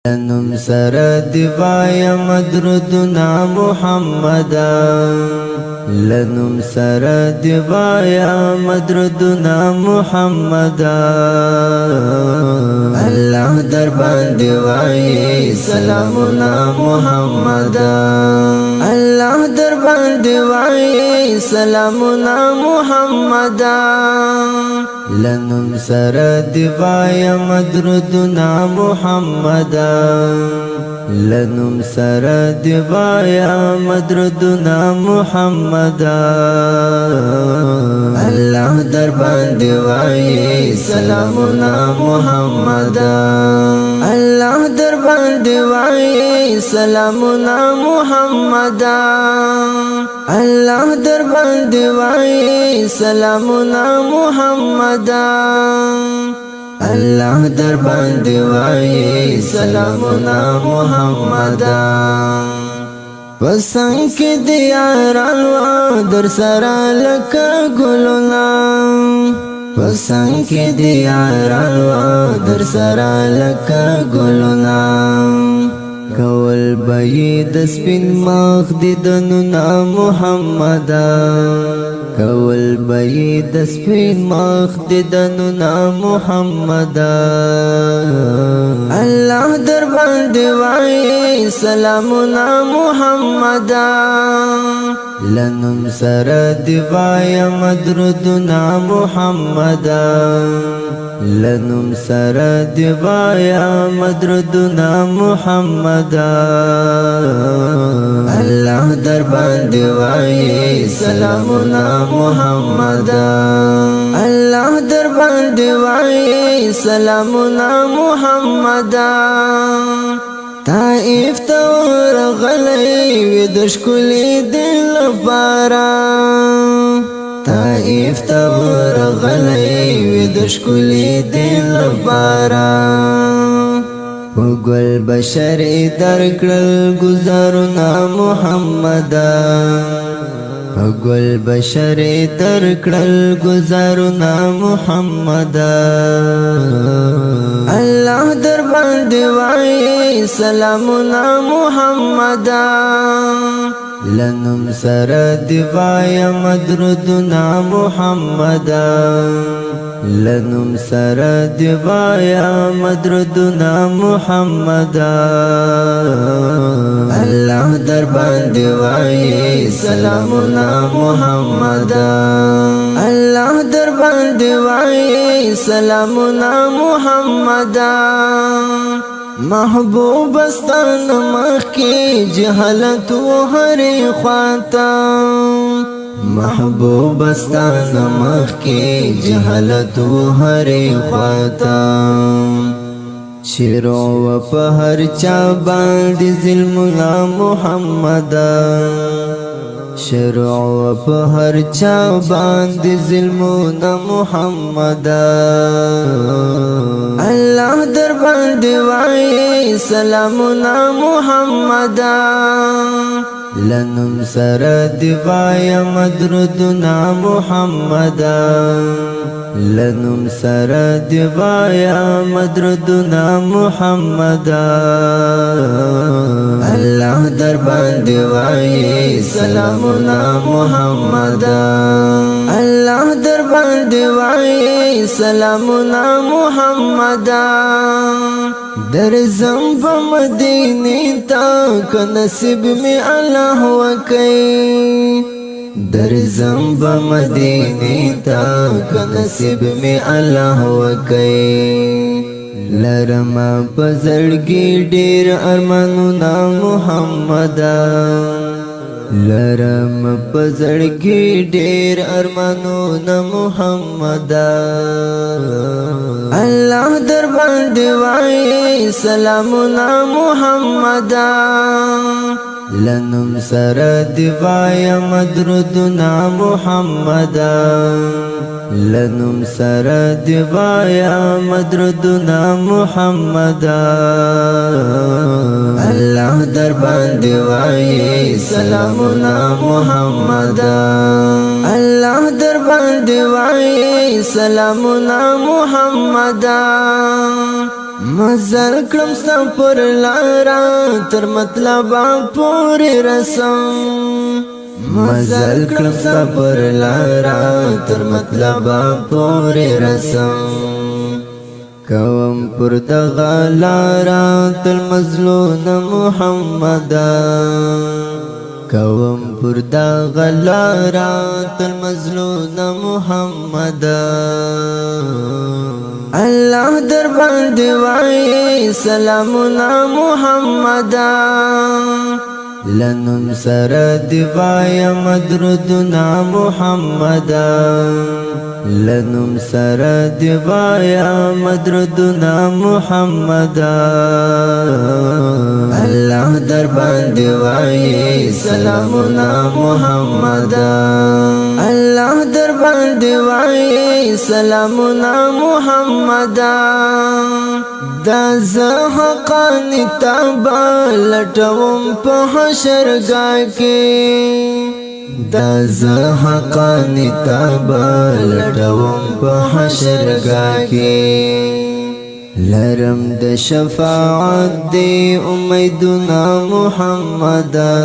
لنم سرد وایا مدردنا محمدا لنم سرد وایا مدردنا محمدا الله در باندې وای سلامنا محمدا الله در باندې وای سلامنا محمدا لنم سرد وایا مدردنا محمدا لنم سرد وایا مدردنا محمدا الله در باندې وای سلامنا محمدا الله در باندې وای سلامنا محمدا الله در باندې وای سلامنا محمدا الله در باندې وای سلامنا محمدا وسنګ کې دی یارانو در سره لکه ګلونه وسنګ کې دی یارانو در سره لکه ګلونه کول بې د سپین مخ دیدنونه محمدا کول بې د سپین مخ دیدنونه محمدا الله در باندې وای سلامنا محمدا لنم سرد وایا مدردنا محمدا لنم سرد وایا مدردنا محمدا الله در باندې وای سلامنا محمدا الله در باندې وای سلامنا محمدا طائف تور غلی وی د ښکلي دل لپاره طائف تور غلی وی د ښکلي دل لپاره وګل بشر درکړل گزارنا محمدا وګل بشر درکړل گزارنا محمدا الله در باندې وای سلامنا محمدا لنم سرد وایا مدردنا محمدا لنم سرد وایا مدردنا محمدا الله در باندې وای سلامنا محمدا الله در باندې وای سلامنا محمدا محبوب استان مخی جهالت و هری خواتا محبوب استان مخی جهالت و هری خواتا شیرو و پهر چا باندې ظلمنا محمدا شروع و پهر چا باندې ظلمنا محمدا الله در باندې وای سلامنا محمدا لنم سرد وایا مدردنا محمدا لنم سرد وایا مدردنا محمدا الله در باندې وای سلامنا محمدا الله در باندې وای سلامنا محمدا در زمب مدینه تا که نصیب می الله وکي در زمب مدینه تا که نصیب می الله وکي لرما پزړګي ډېر ارمانونه محمدا لرم پزړګي ډېر ارمانونه محمدا الله در باندې وای سلامنا محمدا لنم سرد وایا مدردنا محمدا لنم سرد وایا مدردنا محمدا الله در باندې وای سلامنا محمدا الله در باندې وای سلامنا محمدا مزل کړم ستا پر لارا تر مطلبه پورې رسم مزل کړم ستا پر لارا تر مطلبه پورې رسم کوم پر دغه لارا تل مظلوم محمدا کوم پر دغه لارا تل مظلوم محمدا الله در باندې وای سلامنا محمدا لنم سر دی وای مدردنا محمدا لنم سر دی وای مدردنا محمدا الله در باندې وای سلامنا محمدا الله در باندې وای سلامنا محمدا دا زحقانی تابا لټوم په حشرګاه کې دا زحقانی تابا لټوم په حشرګاه کې لرم د شفاعت دی امیدنا محمدا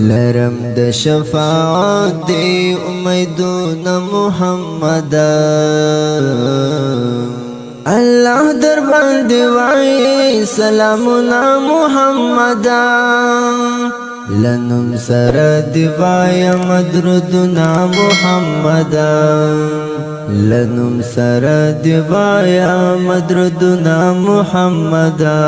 لرم د شفاعت دی امیدنا محمدا الله در باندې وای سلامنا محمدا لنم سر دی وای مدردنا محمدا لنم سر دی وای مدردنا محمدا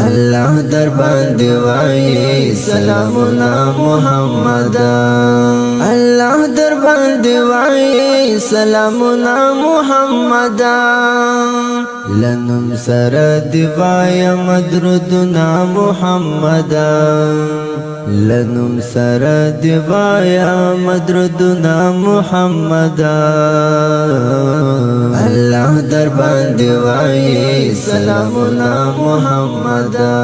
الله در باندې وای سلامنا محمدا الله در باندې وای سلامنا محمدا لنم سر دی وای مدردنا محمدا لنم سر دی وای مدردنا محمدا الله در باندې وای سلامنا محمدا